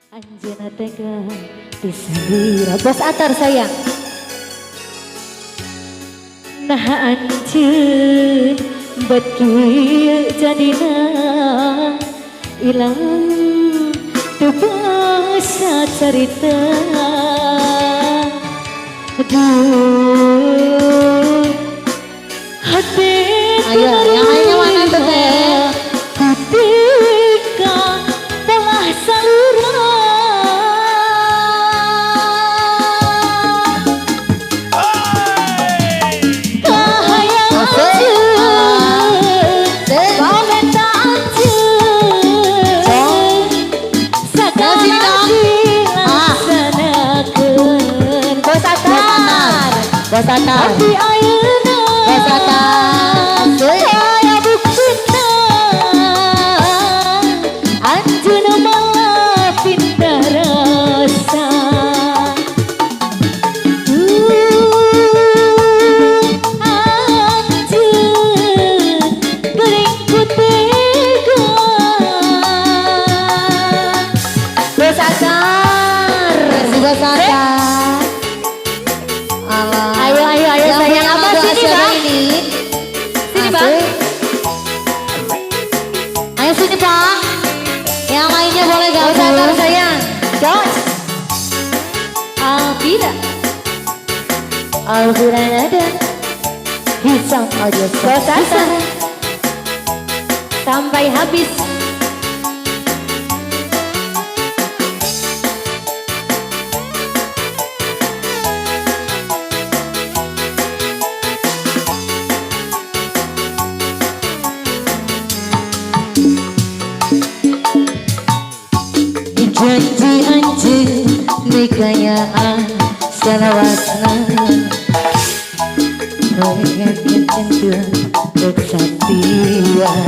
Anjena tega disandira bos atar sayang. Nah anjeun bet kieu jadina ilang teu basa carita. Aduh hati ayo yang lainnya mana tuh teh? ketika telah salura kahayang anjeun pamenta anjeun sakala dilaksanakeun bos atar tapi ayeuna bos atar saya buktina anjeunna malah pindah rasa. Anjeun geuning ku tega bos atar si bos atar. Ayo sayang apa sini bang? Sini bang. Ayo sini bang. Yang lainnya boleh gabung. Bos atar sayang. Jos. Alvira. Alvira ada. Hisam aja bos atar. Sampai habis. Janji anjing nikayaan salawasna proyek kecentuan kesatian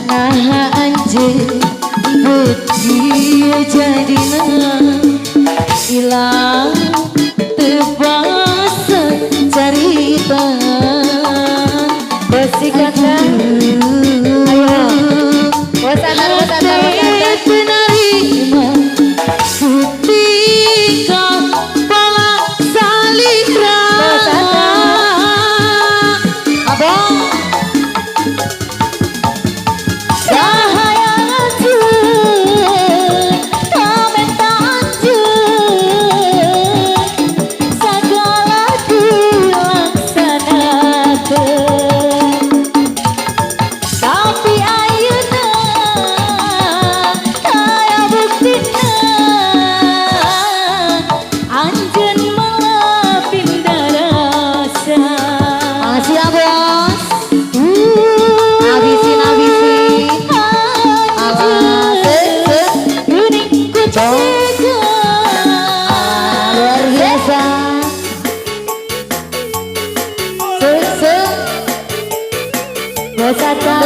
anak anjing beti jadina ilang tebasa carita Besikata. Ayo. Bos atar. Penerima ketika pola salira abang Kahayang anjeun pamenta anjeun sagala dilaksanakeun tapi ayeuna aya buktina anjeun malah pindah rasa. makasih ya bos habisin luar biasa Bos atar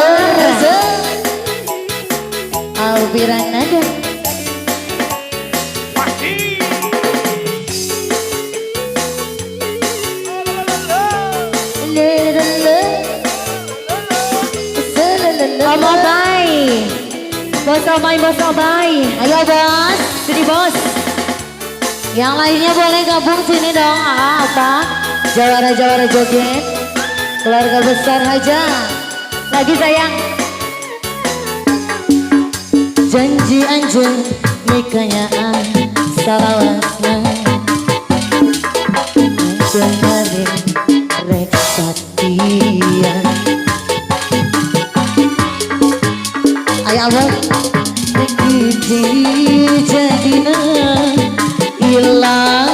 Alvira nada Omobay. Bos Omay. ayo bos Sini bos. yang lainnya boleh gabung sini dong apa jawara joget keluarga besar aja Lagi sayang. janji anjing nikayaan salawasna dengerin rek satian ayo abang Gigi jadina ilang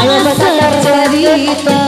Ayo, Bos Atar. cerita